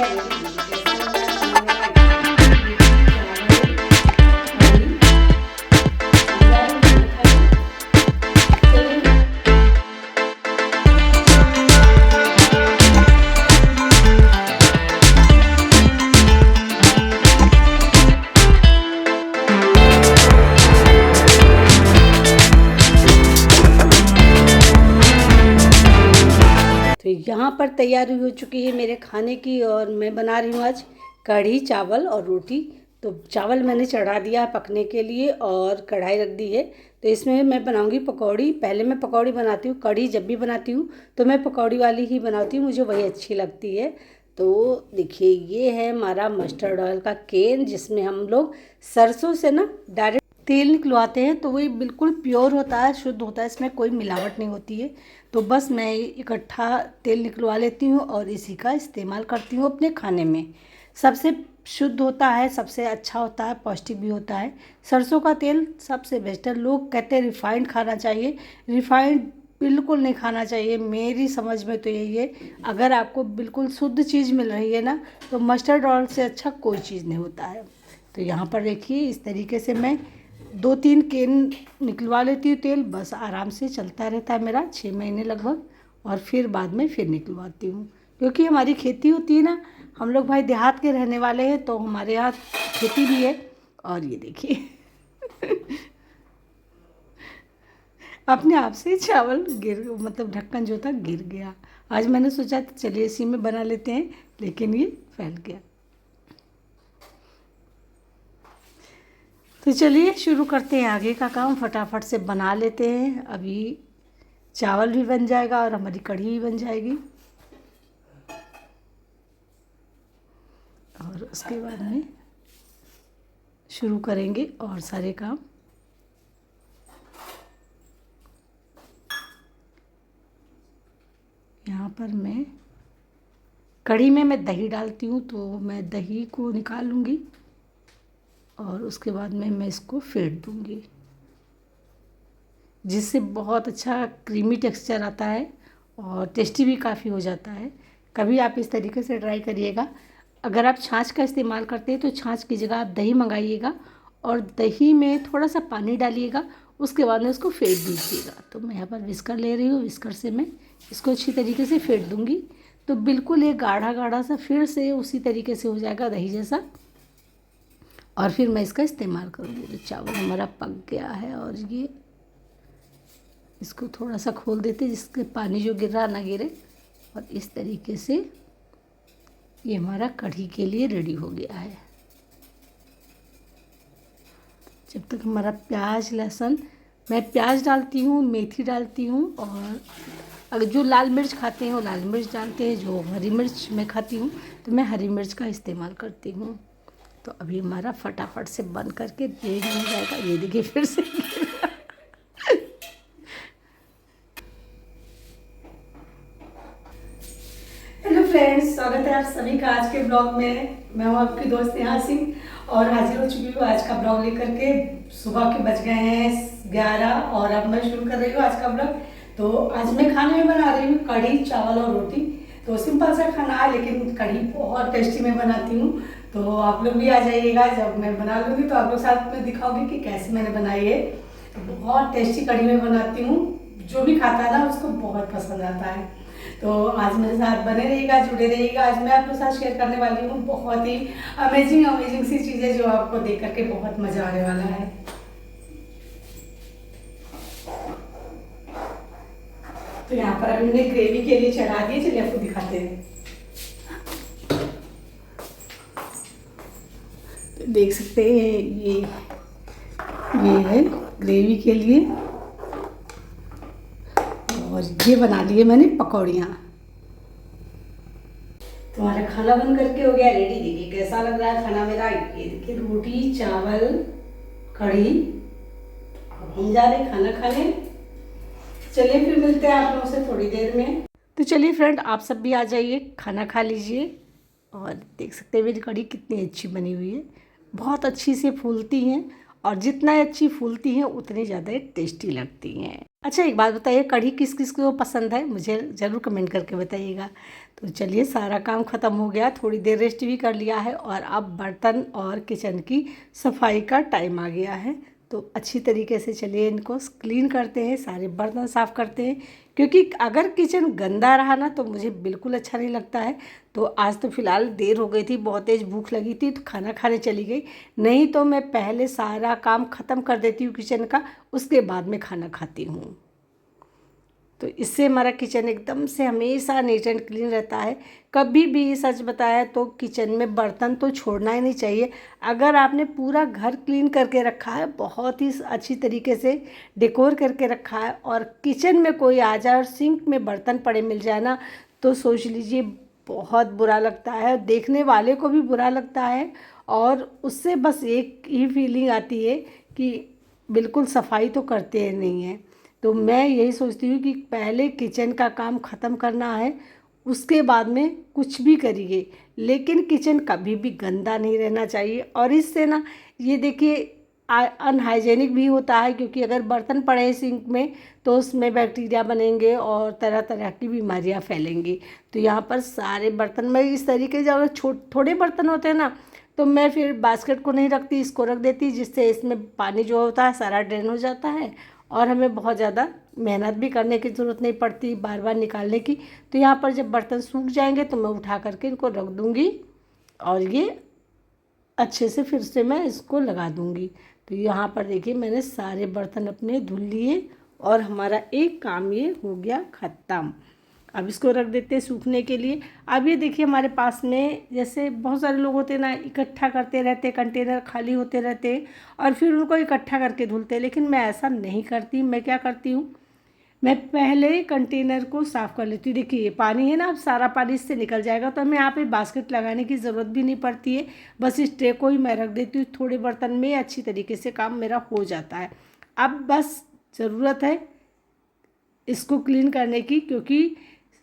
गया रेडी। कैसा लग रहा है खाना मेरा? रोटी चावल कढ़ी समझा रही हूँ खाइए। चलिए तो यहाँ पर तैयारी हो चुकी है मेरे खाने की और मैं बना रही हूँ आज कढ़ी चावल और रोटी। तो चावल मैंने चढ़ा दिया पकने के लिए और कढ़ाई रख दी है। तो इसमें मैं बनाऊँगी पकौड़ी। पहले मैं पकौड़ी बनाती हूँ, कढ़ी जब भी बनाती हूँ तो मैं पकौड़ी वाली ही बनाती हूँ, मुझे वही अच्छी लगती है। तो देखिए ये है हमारा मस्टर्ड ऑयल का केन, जिसमें हम लोग सरसों से ना डायरेक्ट तेल निकलवाते हैं। तो वही बिल्कुल प्योर होता है, शुद्ध होता है, इसमें कोई मिलावट नहीं होती है। तो बस मैं इकट्ठा तेल निकलवा लेती हूँ और इसी का इस्तेमाल करती हूँ अपने खाने में। सबसे शुद्ध होता है, सबसे अच्छा होता है, पौष्टिक भी होता है। सरसों का तेल सबसे बेस्ट है। लोग कहते हैं रिफाइंड खाना चाहिए, रिफाइंड बिल्कुल नहीं खाना चाहिए। मेरी समझ में तो यही है, अगर आपको बिल्कुल शुद्ध चीज़ मिल रही है ना, तो मस्टर्ड ऑयल से अच्छा कोई चीज़ नहीं होता है। तो यहाँ पर देखिए इस तरीके से मैं 2-3 केन निकलवा लेती हूँ तेल, बस आराम से चलता रहता है मेरा 6 महीने लगभग। और फिर बाद में फिर निकलवाती हूँ, क्योंकि हमारी खेती होती है ना, हम लोग भाई देहात के रहने वाले हैं, तो हमारे यहाँ खेती भी है। और ये देखिए अपने आप से चावल गिर, मतलब ढक्कन जो था गिर गया। आज मैंने सोचा चलिए इसी में बना लेते हैं, लेकिन ये फैल गया। तो चलिए शुरू करते हैं आगे का काम, फटाफट से बना लेते हैं। अभी चावल भी बन जाएगा और हमारी कढ़ी भी बन जाएगी, और उसके बाद में शुरू करेंगे और सारे काम। यहाँ पर मैं कढ़ी में मैं दही डालती हूँ, तो मैं दही को निकाल लूँगी और उसके बाद में मैं इसको फेंट दूँगी, जिससे बहुत अच्छा क्रीमी टेक्सचर आता है और टेस्टी भी काफ़ी हो जाता है। कभी आप इस तरीके से ट्राई करिएगा। अगर आप छाछ का इस्तेमाल करते हैं तो छाछ की जगह आप दही मंगाइएगा और दही में थोड़ा सा पानी डालिएगा, उसके बाद में उसको फेंट दीजिएगा। तो मैं यहाँ पर विस्कर ले रही हूँ, विस्कर से मैं इसको अच्छी तरीके से फेंट दूँगी। तो बिल्कुल ये गाढ़ा गाढ़ा सा फिर से उसी तरीके से हो जाएगा दही जैसा, और फिर मैं इसका इस्तेमाल करूँगी। तो चावल हमारा पक गया है और ये इसको थोड़ा सा खोल देते जिसके पानी जो गिर रहा ना गिरे, और इस तरीके से ये हमारा कढ़ी के लिए रेडी हो गया है। जब तक हमारा प्याज लहसुन, मैं प्याज डालती हूँ, मेथी डालती हूँ, और अगर जो लाल मिर्च खाते हैं वो लाल मिर्च डालते हैं, जो हरी मिर्च मैं खाती हूँ तो मैं हरी मिर्च का इस्तेमाल करती हूँ। तो अभी हमारा फटाफट से बन करके रेडी हो जाएगा। ये देखिए फिर से हेलो फ्रेंड्स, स्वागत है आप सभी का आज के ब्लॉग में। मैं हूँ आपकी दोस्त नेहा सिंह और हाजिर हो चुकी हूँ आज का ब्लॉग लेकर के। सुबह के बज गए हैं 11 और अब मैं शुरू कर रही हूँ आज का ब्लॉग। तो आज मैं खाने में बना रही हूँ कढ़ी चावल और रोटी। तो सिंपल सा खाना है, लेकिन कढ़ी बहुत टेस्टी मैं बनाती हूँ। तो आप लोग भी आ जाइएगा, जब मैं बना लूँगी तो आप लोग साथ में दिखाऊंगी कि कैसे मैंने बनाई है। तो बहुत टेस्टी कढ़ी मैं बनाती हूँ, जो भी खाता है ना उसको बहुत पसंद आता है। तो आज मेरे साथ बने रहिएगा, जुड़े रहिएगा। आज मैं आपके साथ शेयर करने वाली हूँ बहुत ही अमेजिंग सी चीज़ें, जो आपको देख करके बहुत मज़ा आने वाला है। तो यहाँ पर अभी मैंने ग्रेवी के लिए चढ़ा दिए, चलिए आपको दिखाते हैं। तो देख सकते हैं ये है ग्रेवी के लिए, और ये बना लिए मैंने पकौड़ियाँ। तुम्हारा खाना बन करके हो गया रेडी। देखिए कैसा लग रहा है खाना मेरा। ये देखिए रोटी चावल कढ़ी। अब हम जा रहे खाना खाने। चलिए फिर मिलते हैं आप लोगों से थोड़ी देर में। तो चलिए फ्रेंड, आप सब भी आ जाइए, खाना खा लीजिए। और देख सकते हैं मेरी कढ़ी कितनी अच्छी बनी हुई है, बहुत अच्छी से फूलती हैं और जितना अच्छी फूलती हैं उतनी ज़्यादा टेस्टी लगती हैं। अच्छा, एक बात बताइए, कढ़ी किस किस को पसंद है, मुझे ज़रूर कमेंट करके बताइएगा। तो चलिए, सारा काम ख़त्म हो गया, थोड़ी देर रेस्ट भी कर लिया है और अब बर्तन और किचन की सफाई का टाइम आ गया है। तो अच्छी तरीके से चलिए इनको क्लीन करते हैं, सारे बर्तन साफ़ करते हैं, क्योंकि अगर किचन गंदा रहा ना तो मुझे बिल्कुल अच्छा नहीं लगता है। तो आज तो फ़िलहाल देर हो गई थी, बहुत तेज़ भूख लगी थी तो खाना खाने चली गई, नहीं तो मैं पहले सारा काम ख़त्म कर देती हूँ किचन का, उसके बाद में खाना खाती हूँ। तो इससे हमारा किचन एकदम से हमेशा नीट एंड क्लीन रहता है। कभी भी सच बताया तो किचन में बर्तन तो छोड़ना ही नहीं चाहिए। अगर आपने पूरा घर क्लीन करके रखा है, बहुत ही अच्छी तरीके से डेकोर करके रखा है, और किचन में कोई आ जाए और सिंक में बर्तन पड़े मिल जाए ना, तो सोच लीजिए बहुत बुरा लगता है, देखने वाले को भी बुरा लगता है, और उससे बस एक ही फीलिंग आती है कि बिल्कुल सफाई तो करते नहीं हैं। तो मैं यही सोचती हूँ कि पहले किचन का काम ख़त्म करना है, उसके बाद में कुछ भी करिए, लेकिन किचन कभी भी गंदा नहीं रहना चाहिए। और इससे ना ये देखिए अनहाइजेनिक भी होता है, क्योंकि अगर बर्तन पड़े हैं सिंक में तो उसमें बैक्टीरिया बनेंगे और तरह तरह की बीमारियाँ फैलेंगी। तो यहाँ पर सारे बर्तन में इस तरीके से, अगर थोड़े बर्तन होते हैं ना तो मैं फिर बास्केट को नहीं रखती, इसको रख देती, जिससे इसमें पानी जो होता है सारा ड्रेन हो जाता है और हमें बहुत ज़्यादा मेहनत भी करने की ज़रूरत नहीं पड़ती बार बार निकालने की। तो यहाँ पर जब बर्तन सूख जाएंगे तो मैं उठा करके इनको रख दूँगी और ये अच्छे से फिर से मैं इसको लगा दूँगी। तो यहाँ पर देखिए मैंने सारे बर्तन अपने धुल लिए और हमारा एक काम ये हो गया ख़त्म। अब इसको रख देते हैं सूखने के लिए। अब ये देखिए हमारे पास में जैसे बहुत सारे लोग होते हैं ना, इकट्ठा करते रहते, कंटेनर खाली होते रहते और फिर उनको इकट्ठा करके धुलते हैं, लेकिन मैं ऐसा नहीं करती। मैं क्या करती हूँ, मैं पहले कंटेनर को साफ़ कर लेती हूँ। देखिए पानी है ना, अब सारा पानी इससे निकल जाएगा, तो हमें यहाँ पे बास्केट लगाने की ज़रूरत भी नहीं पड़ती है। बस इस ट्रे को ही मैं रख देती हूँ, थोड़े बर्तन में अच्छी तरीके से काम मेरा हो जाता है। अब बस ज़रूरत है इसको क्लीन करने की, क्योंकि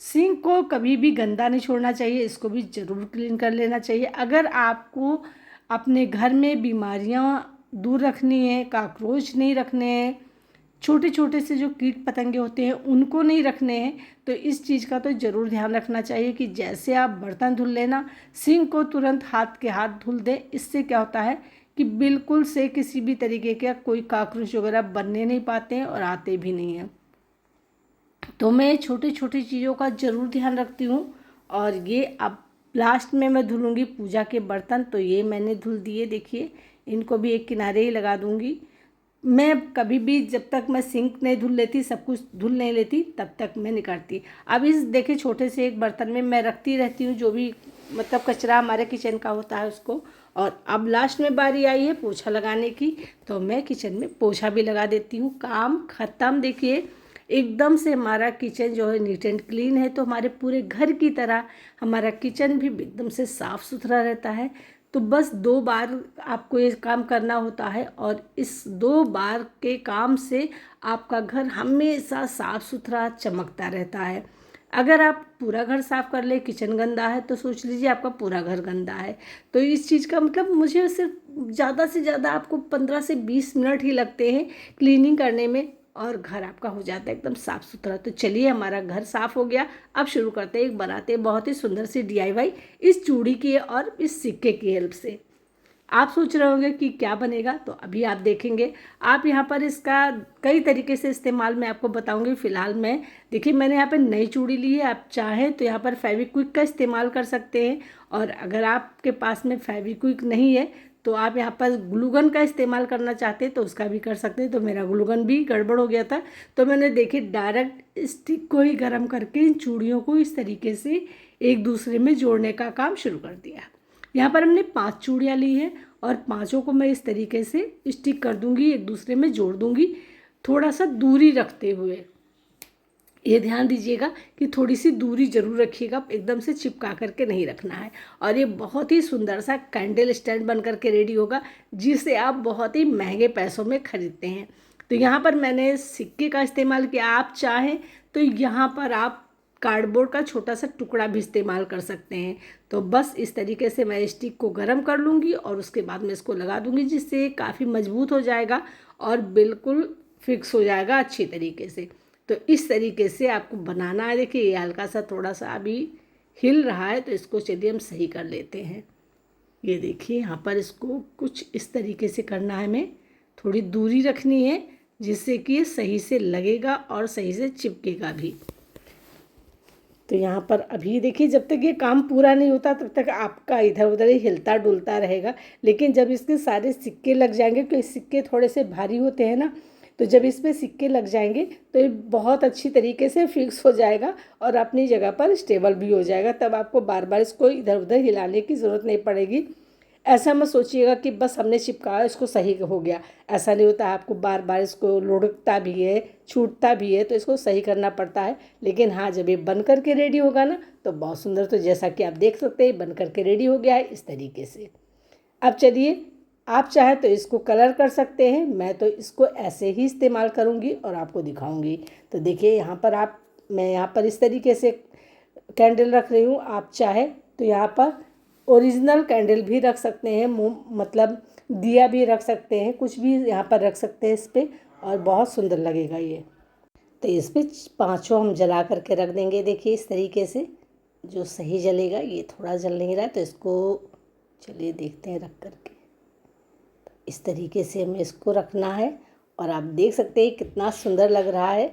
सिंक को कभी भी गंदा नहीं छोड़ना चाहिए, इसको भी ज़रूर क्लीन कर लेना चाहिए। अगर आपको अपने घर में बीमारियां दूर रखनी है, कॉकरोच नहीं रखने हैं, छोटे छोटे से जो कीट पतंगे होते हैं उनको नहीं रखने हैं, तो इस चीज़ का तो ज़रूर ध्यान रखना चाहिए कि जैसे आप बर्तन धुल लेना, सिंक को तुरंत हाथ के हाथ धुल दें। इससे क्या होता है कि बिल्कुल से किसी भी तरीके का कोई कॉकरोच वगैरह बनने नहीं पाते हैं और आते भी नहीं हैं। तो मैं छोटी छोटी चीज़ों का ज़रूर ध्यान रखती हूँ। और ये अब लास्ट में मैं धुलूँगी पूजा के बर्तन, तो ये मैंने धुल दिए, देखिए इनको भी एक किनारे ही लगा दूँगी। मैं कभी भी जब तक मैं सिंक नहीं धुल लेती, सब कुछ धुल नहीं लेती, तब तक मैं नहीं करती। अब इस देखिए छोटे से एक बर्तन में मैं रखती रहती हूँ जो भी मतलब कचरा हमारे किचन का होता है उसको। और अब लास्ट में बारी आई है पोछा लगाने की, तो मैं किचन में पोछा भी लगा देती हूँ। काम ख़त्म। देखिए एकदम से हमारा किचन जो है नीट एंड क्लीन है, तो हमारे पूरे घर की तरह हमारा किचन भी एकदम से साफ़ सुथरा रहता है। तो बस 2 बार आपको ये काम करना होता है और इस 2 बार के काम से आपका घर हमेशा साफ़ सुथरा चमकता रहता है। अगर आप पूरा घर साफ़ कर ले, किचन गंदा है, तो सोच लीजिए आपका पूरा घर गंदा है। तो इस चीज़ का मतलब मुझे सिर्फ ज़्यादा से ज़्यादा आपको 15 से 20 मिनट ही लगते हैं क्लीनिंग करने में और घर आपका हो जाता है एकदम साफ़ सुथरा। तो चलिए हमारा घर साफ़ हो गया, अब शुरू करते हैं बनाते हैं बहुत ही सुंदर सी DIY इस चूड़ी की और इस सिक्के की हेल्प से। आप सोच रहे होंगे कि क्या बनेगा, तो अभी आप देखेंगे। आप यहाँ पर इसका कई तरीके से इस्तेमाल मैं आपको बताऊंगी। फ़िलहाल मैं देखिए मैंने यहाँ पर नई चूड़ी ली है, आप चाहें तो यहाँ पर फेविक्विक का इस्तेमाल कर सकते हैं, और अगर आपके पास में फेविक्विक नहीं है तो आप यहाँ पर ग्लूगन का इस्तेमाल करना चाहते हैं तो उसका भी कर सकते हैं। तो मेरा ग्लूगन भी गड़बड़ हो गया था, तो मैंने देखिए डायरेक्ट स्टिक को ही गर्म करके इन चूड़ियों को इस तरीके से एक दूसरे में जोड़ने का काम शुरू कर दिया। यहाँ पर हमने 5 चूड़ियाँ ली हैं और पांचों को मैं इस तरीके से स्टिक कर दूंगी, एक दूसरे में जोड़ दूंगी, थोड़ा सा दूरी रखते हुए। ये ध्यान दीजिएगा कि थोड़ी सी दूरी जरूर रखिएगा, एकदम से चिपका करके नहीं रखना है। और ये बहुत ही सुंदर सा कैंडल स्टैंड बन करके रेडी होगा, जिसे आप बहुत ही महंगे पैसों में खरीदते हैं। तो यहाँ पर मैंने सिक्के का इस्तेमाल किया, आप चाहें तो यहाँ पर आप कार्डबोर्ड का छोटा सा टुकड़ा भी इस्तेमाल कर सकते हैं। तो बस इस तरीके से मैं स्टिक को गर्म कर लूँगी और उसके बाद मैं इसको लगा दूँगी, जिससे काफ़ी मजबूत हो जाएगा और बिल्कुल फिक्स हो जाएगा अच्छी तरीके से। तो इस तरीके से आपको बनाना है। देखिए ये हल्का सा थोड़ा सा अभी हिल रहा है, तो इसको चलिए हम सही कर लेते हैं। ये देखिए यहाँ पर इसको कुछ इस तरीके से करना है, हमें थोड़ी दूरी रखनी है जिससे कि ये सही से लगेगा और सही से चिपकेगा भी। तो यहाँ पर अभी देखिए जब तक ये काम पूरा नहीं होता तब तक आपका इधर उधर ही हिलता डुलता रहेगा, लेकिन जब इसके सारे सिक्के लग जाएंगे, क्योंकि सिक्के थोड़े से भारी होते हैं ना, तो जब इस पर सिक्के लग जाएंगे तो ये बहुत अच्छी तरीके से फिक्स हो जाएगा और अपनी जगह पर स्टेबल भी हो जाएगा। तब आपको बार बार इसको इधर उधर हिलाने की ज़रूरत नहीं पड़ेगी। ऐसा मत सोचिएगा कि बस हमने चिपकाया इसको सही हो गया, ऐसा नहीं होता है। आपको बार बार इसको लुढ़कता भी है, छूटता भी है, तो इसको सही करना पड़ता है। लेकिन हाँ, जब ये बन करके रेडी होगा ना तो बहुत सुंदर, तो जैसा कि आप देख सकते हैं बन करके रेडी हो गया है इस तरीके से। अब चलिए, आप चाहे तो इसको कलर कर सकते हैं, मैं तो इसको ऐसे ही इस्तेमाल करूँगी और आपको दिखाऊँगी। तो देखिए यहाँ पर मैं यहाँ पर इस तरीके से कैंडल रख रही हूँ। आप चाहे तो यहाँ पर ओरिजिनल कैंडल भी रख सकते हैं, मतलब दिया भी रख सकते हैं, कुछ भी यहाँ पर रख सकते हैं इस पर, और बहुत सुंदर लगेगा ये। तो इस पर 5 हम जला करके रख देंगे। देखिए इस तरीके से जो सही जलेगा। ये थोड़ा जल नहीं रहा है तो इसको चलिए देखते हैं रख करके। इस तरीके से हमें इसको रखना है और आप देख सकते हैं कितना सुंदर लग रहा है।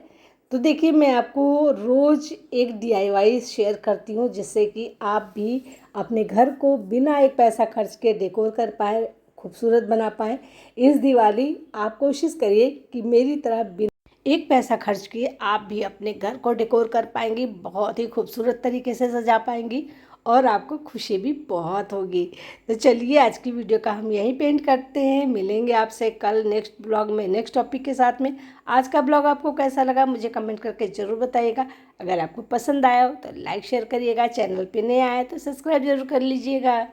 तो देखिए मैं आपको रोज़ एक DIY शेयर करती हूँ, जिससे कि आप भी अपने घर को बिना एक पैसा खर्च के डेकोर कर पाएँ, खूबसूरत बना पाएँ। इस दिवाली आप कोशिश करिए कि मेरी तरह बिना एक पैसा खर्च किए आप भी अपने घर को डेकोर कर पाएंगी, बहुत ही खूबसूरत तरीके से सजा पाएंगी और आपको खुशी भी बहुत होगी। तो चलिए आज की वीडियो का हम यहीं पेंट करते हैं। मिलेंगे आपसे कल नेक्स्ट ब्लॉग में नेक्स्ट टॉपिक के साथ में। आज का ब्लॉग आपको कैसा लगा मुझे कमेंट करके ज़रूर बताइएगा। अगर आपको पसंद आया हो तो लाइक शेयर करिएगा, चैनल पे नए आए तो सब्सक्राइब जरूर कर लीजिएगा।